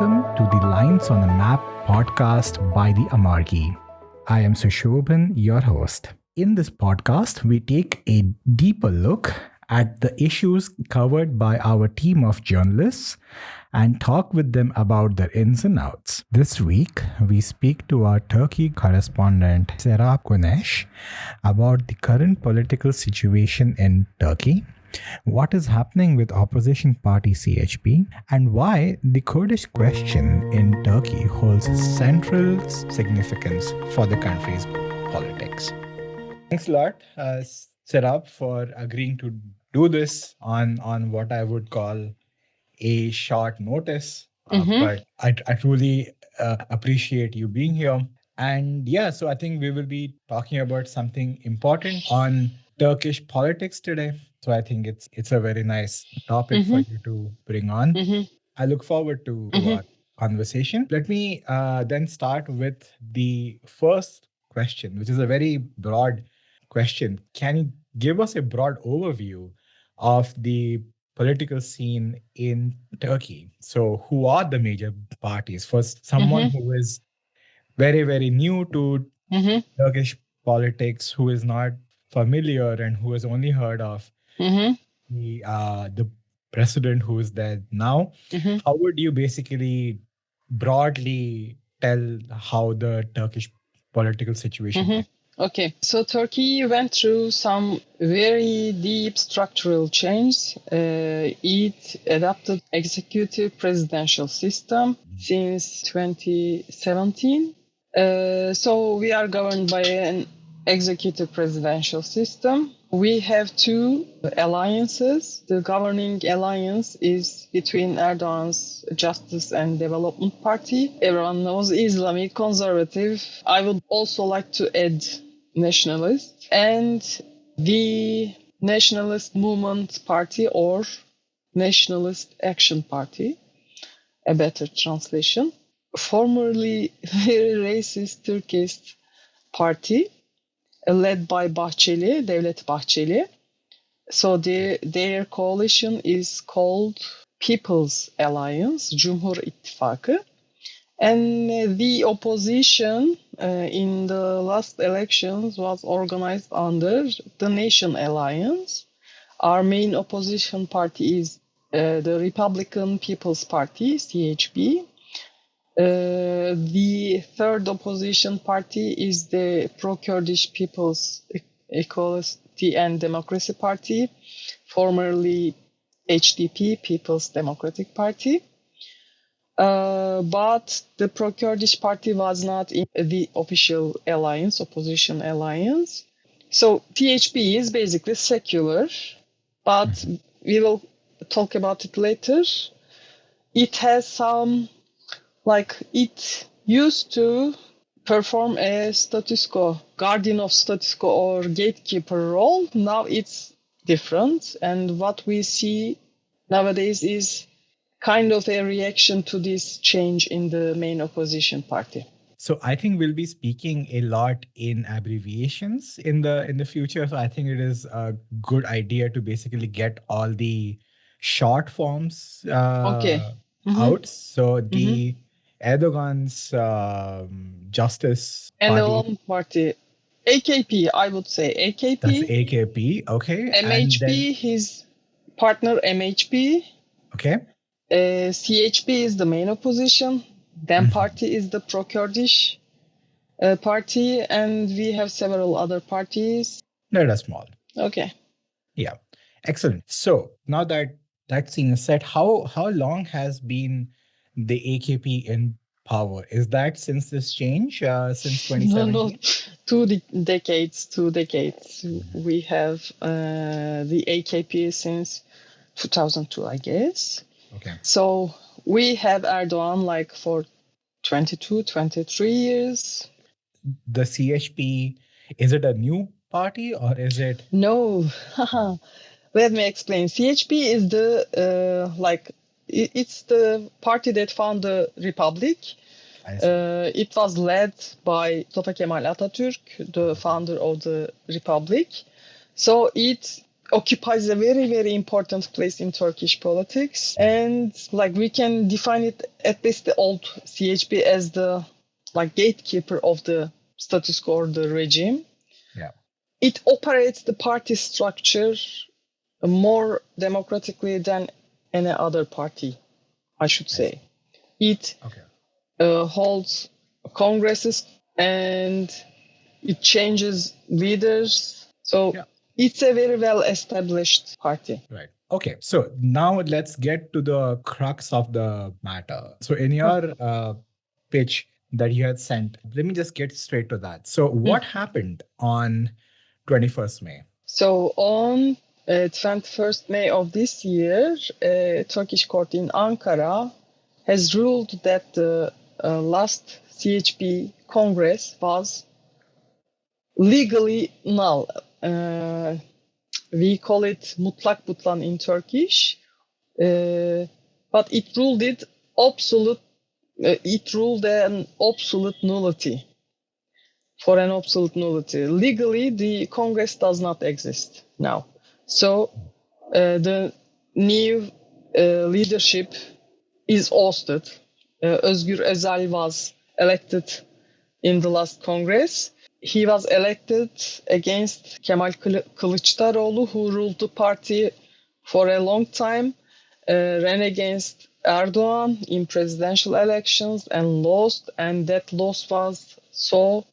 Welcome to the Lines on a Map podcast by the Amargi. I am Sushobhan, your host. In this podcast, we take a deeper look at the issues covered by our team of journalists and talk with them about their ins and outs. This week, we speak to our Turkey correspondent Serap Gunes about the current political situation in Turkey, what is happening with opposition party CHP, and why the Kurdish question in Turkey holds central significance for the country's politics. Thanks a lot, Serap, for agreeing to do this on what I would call a short notice. But I truly appreciate you being here. And so I think we will be talking about something important on Turkish politics today. So I think it's a very nice topic for you to bring on. I look forward to our conversation. Let me then start with the first question, which is a very broad question. Can you give us a broad overview of the political scene in Turkey? So who are the major parties? For someone who is very, very new to Turkish politics, who is not familiar and who has only heard of the president who is there now, how would you basically broadly tell how the Turkish political situation is? Okay, so Turkey went through some very deep structural change. It adopted executive presidential system since 2017. So we are governed by an executive presidential system. We have two alliances. The governing alliance is between Erdogan's Justice and Development Party. Everyone knows Islamic conservative. I would also like to add nationalist, and the Nationalist Movement Party or Nationalist Action Party, a better translation. Formerly very racist Turkish party, led by Bahçeli, Devlet Bahçeli. So their coalition is called People's Alliance, Cumhur İttifakı. And the opposition in the last elections was organized under the Nation Alliance. Our main opposition party is the Republican People's Party, CHP. The third opposition party is the Pro-Kurdish People's Equality and Democracy Party, formerly HDP, People's Democratic Party. But the Pro-Kurdish party was not in the official alliance, opposition alliance. So THP is basically secular, but we will talk about it later. It has some, it used to perform a status quo, guardian of status quo or gatekeeper role. Now it's different. And what we see nowadays is kind of a reaction to this change in the main opposition party. So I think we'll be speaking a lot in abbreviations in the future. So I think it is a good idea to basically get all the short forms out. So the Erdogan's Justice Party, AKP, I would say AKP. That's AKP, okay. MHP, his partner MHP. Okay. CHP is the main opposition. DEM party is the pro-Kurdish party, and we have several other parties. That are small. Okay. Yeah, excellent. So now that scene is set, how long has been the AKP in power? Is that since this change, since 2017? No, 2 decades. 2 decades. We have the AKP since 2002, I guess. Okay. So we have Erdogan for 22, 23 years. The CHP, is it a new party or is it? No. Let me explain. CHP is it's the party that found the republic. It was led by Mustafa Kemal Atatürk, the founder of the republic. So it occupies a very, very important place in Turkish politics. And like we can define it, at least the old CHP, as the like gatekeeper of the status quo or the regime. Yeah. It operates the party structure more democratically than any other party, I should say. It holds congresses and it changes leaders. So it's a very well-established party. Right. Okay. So now let's get to the crux of the matter. So in your pitch that you had sent, let me just get straight to that. So what happened on 21st May? So on 21st May of this year, a Turkish court in Ankara has ruled that the last CHP Congress was legally null. We call it mutlak butlan in Turkish, but it ruled it absolute. It ruled an absolute nullity. For an absolute nullity, legally the Congress does not exist now. So the new leadership is ousted. Özgür Özel was elected in the last Congress. He was elected against Kemal Kılıçdaroğlu, who ruled the party for a long time, ran against Erdogan in presidential elections and lost. And that loss was so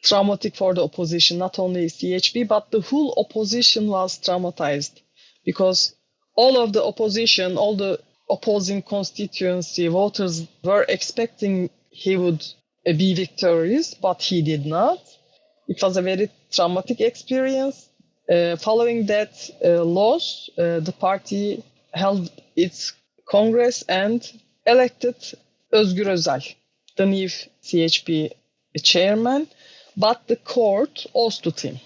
traumatic for the opposition, not only CHP, but the whole opposition was traumatized because all of the opposition, all the opposing constituency voters were expecting he would be victorious, but he did not. It was a very traumatic experience. Following that loss, the party held its Congress and elected Özgür Özel, the new CHP chairman, but the court ousted him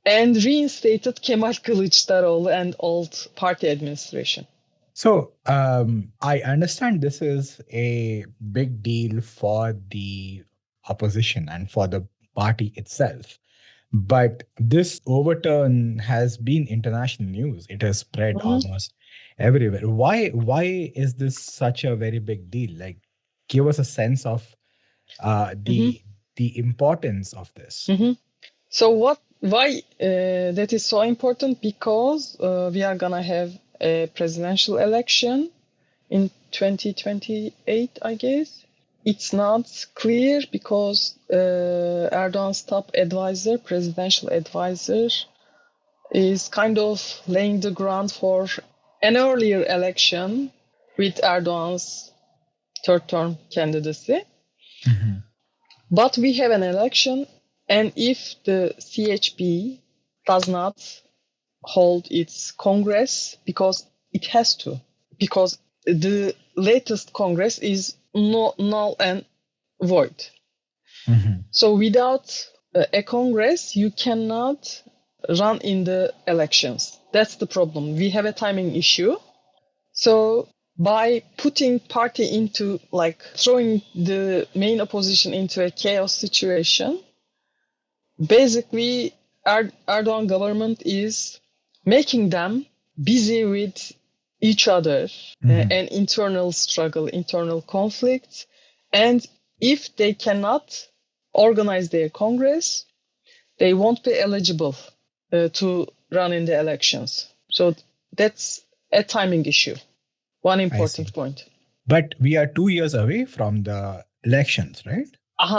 and reinstated Kemal Kılıçdaroğlu and old party administration. So I understand this is a big deal for the opposition and for the party itself. But this overturn has been international news. It has spread almost everywhere. Why is this such a very big deal? Like, give us a sense of the importance of this. So why that is so important? Because we are gonna have a presidential election in 2028, I guess. It's not clear because Erdogan's top advisor, presidential advisor, is kind of laying the ground for an earlier election with Erdogan's third-term candidacy. But we have an election, and if the CHP does not hold its Congress, because it has to, because the latest Congress is null and void. So without a Congress, you cannot run in the elections. That's the problem. We have a timing issue. So by putting party into, like, throwing the main opposition into a chaos situation, basically Erdogan government is making them busy with each other, an internal struggle, internal conflict. And if they cannot organize their Congress, they won't be eligible to run in the elections. So that's a timing issue. One important point. But we are 2 years away from the elections, right?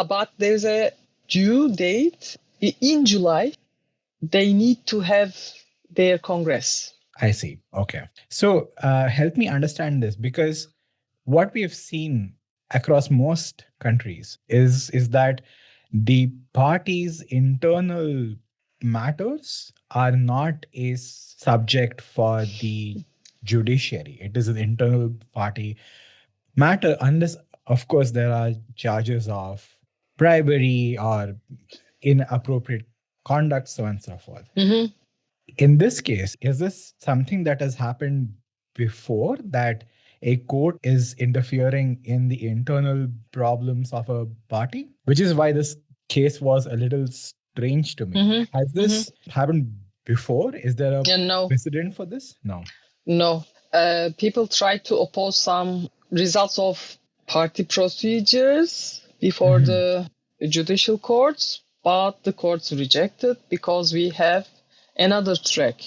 But there's a due date in July. They need to have their Congress. I see. Okay. So help me understand this, because what we have seen across most countries is that the party's internal matters are not a subject for the judiciary. It is an internal party matter, unless, of course, there are charges of bribery or inappropriate conduct, so on and so forth. In this case, is this something that has happened before, that a court is interfering in the internal problems of a party? Which is why this case was a little strange to me. Has this happened before? Is there a No, precedent for this? No. no. People try to oppose some results of party procedures before the judicial courts, but the courts rejected because we have another track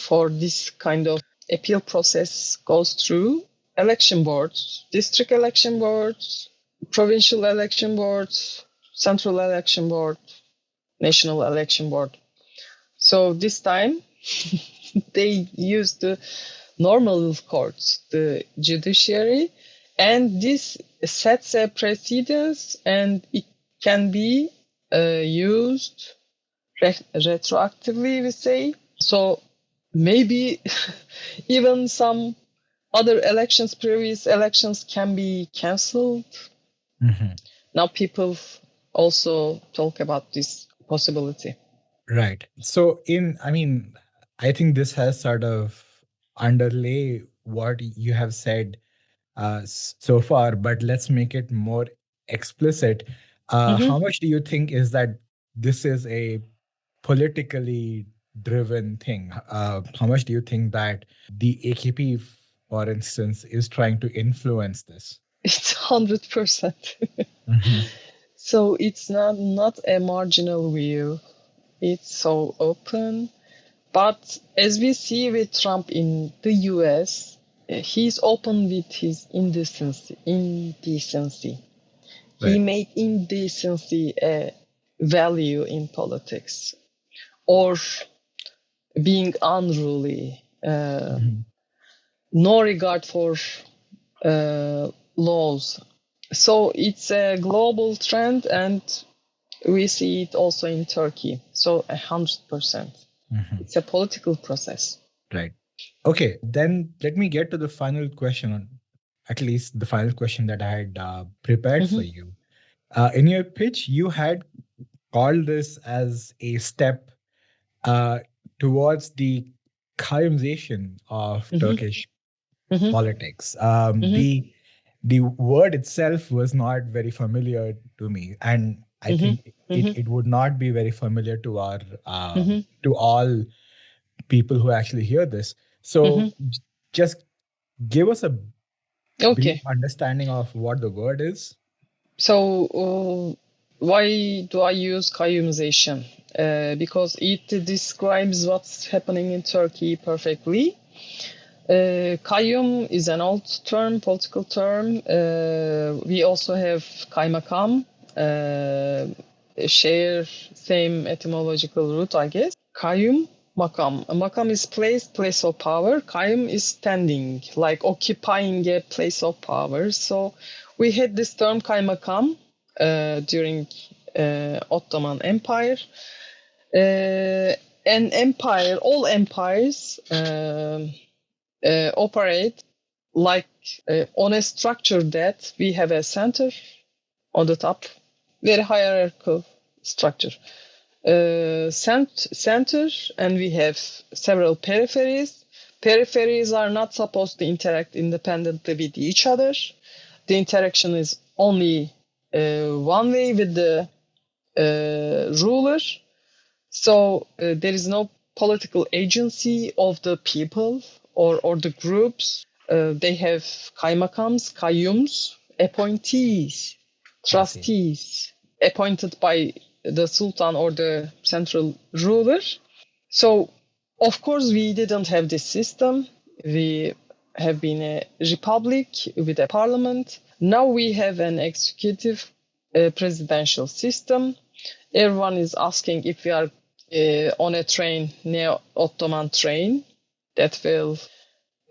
for this kind of appeal process goes through election boards, district election boards, provincial election boards, central election board, national election board. So this time they used the normal courts, the judiciary, and this sets a precedence and it can be used retroactively, we say. So maybe even some other elections, previous elections can be cancelled. Now people also talk about this possibility. Right. So I think this has sort of underlay what you have said so far, but let's make it more explicit. How much do you think is that this is a politically driven thing? How much do you think that the AKP, for instance, is trying to influence this? It's 100%. So it's not a marginal view. It's so open. But as we see with Trump in the US, he's open with his indecency. He Right. made indecency a value in politics, or being unruly, no regard for laws. So it's a global trend, and we see it also in Turkey. So 100%. It's a political process. Right. Okay, then let me get to the final question, at least the final question that I had prepared for you. In your pitch, you had called this as a step towards the Kayimization of Turkish politics. The word itself was not very familiar to me, and I think it would not be very familiar to our to all people who actually hear this. So just give us a brief understanding of what the word is. So why do I use Kayimization? Because it describes what's happening in Turkey perfectly. Kayyum is an old term, political term. We also have kaymakam, share same etymological root, I guess. Kayyum, makam. Makam is place of power. Kayyum is standing, like occupying a place of power. So we had this term kaymakam during Ottoman Empire. An empire, all empires operate like on a structure that we have a center on the top, very hierarchical structure. Center, and we have several peripheries. Peripheries are not supposed to interact independently with each other. The interaction is only one way with the ruler. So there is no political agency of the people or the groups. They have kaymakams, kayyums, appointees, trustees, appointed by the sultan or the central ruler. So, of course, we didn't have this system. We have been a republic with a parliament. Now we have an executive presidential system. Everyone is asking if we are on a train, neo-Ottoman train, that will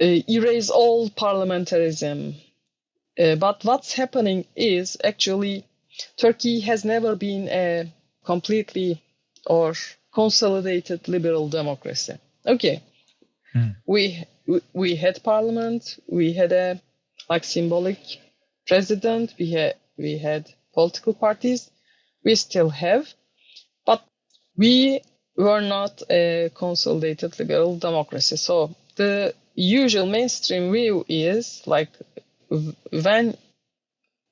erase all parliamentarism. But what's happening is actually Turkey has never been a completely or consolidated liberal democracy. Okay, we had parliament, we had a symbolic president, we had political parties, we still have, but we were not a consolidated liberal democracy. So the usual mainstream view is like when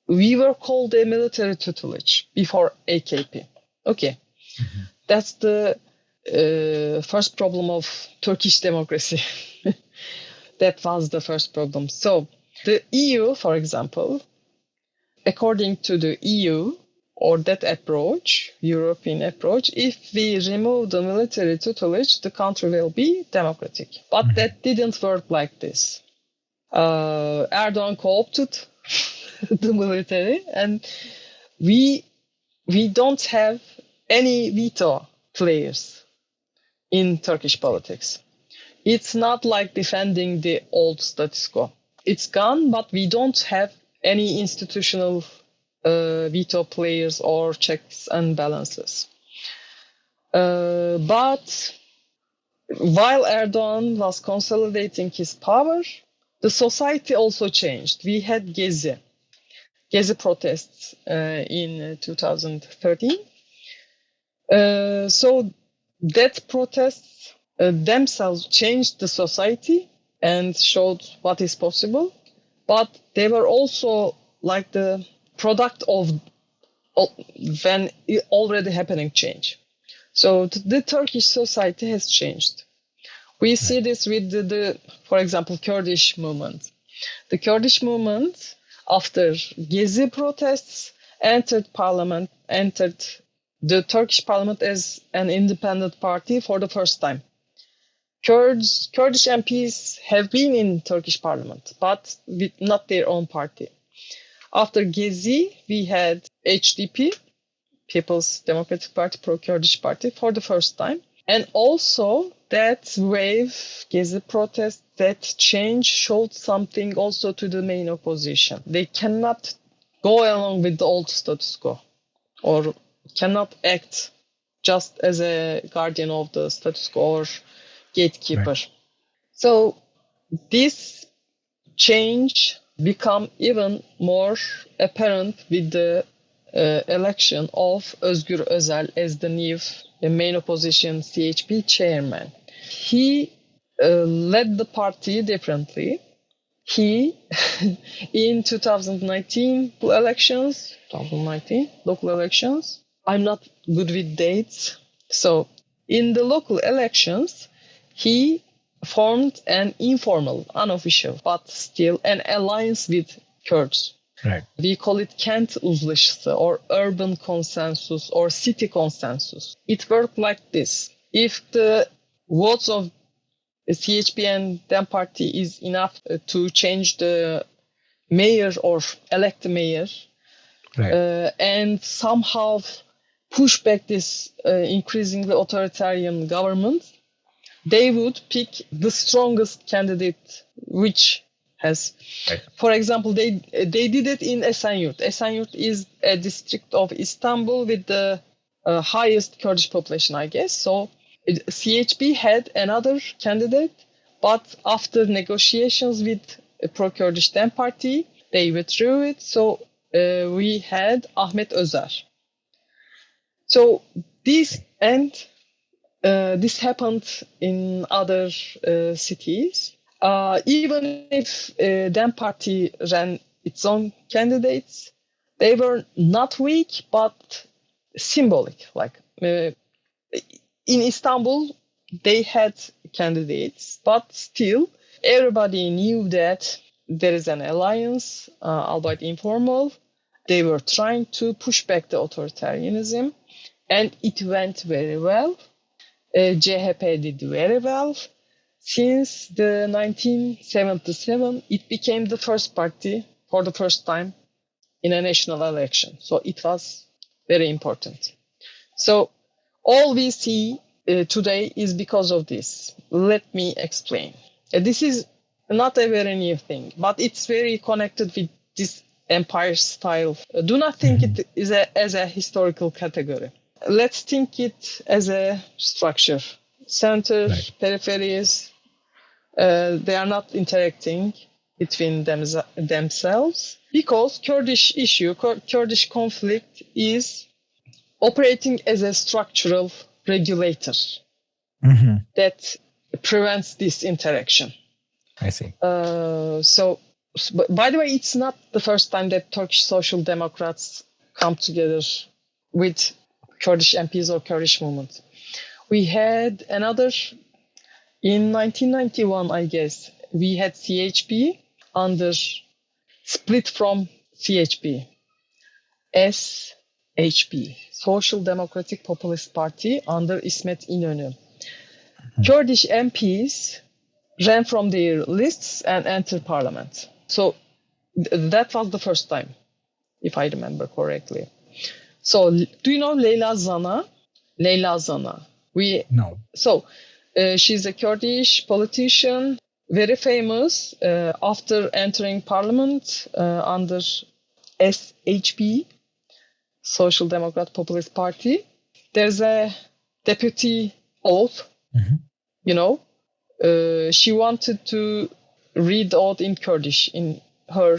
we were called a military tutelage before AKP. Okay, that's the first problem of Turkish democracy. That was the first problem. So the EU, for example, according to the EU or that approach, European approach, if we remove the military tutelage, the country will be democratic. But that didn't work like this. Erdogan co-opted the military, and we don't have any veto players in Turkish politics. It's not like defending the old status quo. It's gone, but we don't have any institutional veto players or checks and balances. But while Erdogan was consolidating his power, the society also changed. We had Gezi protests in 2013. So that protests themselves changed the society and showed what is possible. But they were also like the product of when already happening change. So the Turkish society has changed. We see this with for example, Kurdish movement. The Kurdish movement, after Gezi protests, entered the Turkish parliament as an independent party for the first time. Kurdish MPs have been in Turkish parliament, but with not their own party. After Gezi, we had HDP, People's Democratic Party, pro-Kurdish party, for the first time. And also that wave, Gezi protest, that change showed something also to the main opposition. They cannot go along with the old status quo or cannot act just as a guardian of the status quo or gatekeeper. Right. So this change become even more apparent with the election of Özgür Özel as the new main opposition CHP chairman. He led the party differently. He, in 2019 local elections, I'm not good with dates. So in the local elections, he formed an informal, unofficial, but still an alliance with Kurds. Right. We call it kent uzlaşısı or urban consensus or city consensus. It worked like this. If the votes of CHP and DEM party is enough to change the mayor or elect the mayor, right, and somehow push back this increasingly authoritarian government, they would pick the strongest candidate, which has, right. For example, they did it in Esenyurt. Esenyurt is a district of Istanbul with the highest Kurdish population, I guess. So CHP had another candidate, but after negotiations with pro-Kurdish DEM party, they withdrew it. So we had Ahmet Özer. So this happened in other cities. Even if DEM party ran its own candidates, they were not weak, but symbolic. Like in Istanbul, they had candidates, but still everybody knew that there is an alliance, albeit informal. They were trying to push back the authoritarianism, and it went very well. CHP did very well. Since the 1977, it became the first party for the first time in a national election. So it was very important. So all we see today is because of this. Let me explain. This is not a very new thing, but it's very connected with this empire style. Do not think it is as a historical category. Let's think it as a structure. Center, right, peripheries, they are not interacting between themselves because Kurdish conflict is operating as a structural regulator that prevents this interaction. I see. So, by the way, it's not the first time that Turkish Social Democrats come together with Kurdish MPs or Kurdish movement. We had another in 1991, I guess. We had CHP under split from CHP. SHP, Social Democratic Populist Party under İsmet İnönü. Kurdish MPs ran from their lists and entered parliament. So that was the first time, if I remember correctly. So do you know Leyla Zana? Leyla Zana. No. So she's a Kurdish politician, very famous after entering parliament under SHP, Social Democrat Populist Party. There's a deputy oath, you know. She wanted to read oath in Kurdish, in her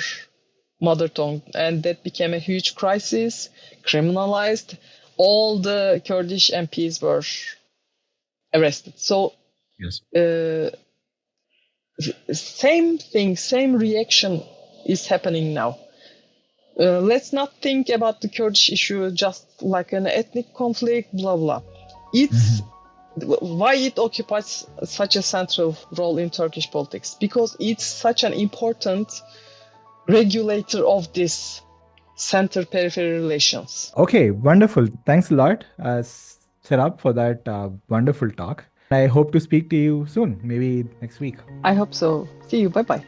mother tongue, and that became a huge crisis, criminalized. All the Kurdish MPs were arrested. So Yes. Same thing, same reaction is happening now. Let's not think about the Kurdish issue just like an ethnic conflict, blah, blah. It's why it occupies such a central role in Turkish politics, because it's such an important regulator of this center-periphery relations. Okay, wonderful. Thanks a lot, Serap, for that wonderful talk. I hope to speak to you soon, maybe next week. I hope so. See you. Bye-bye.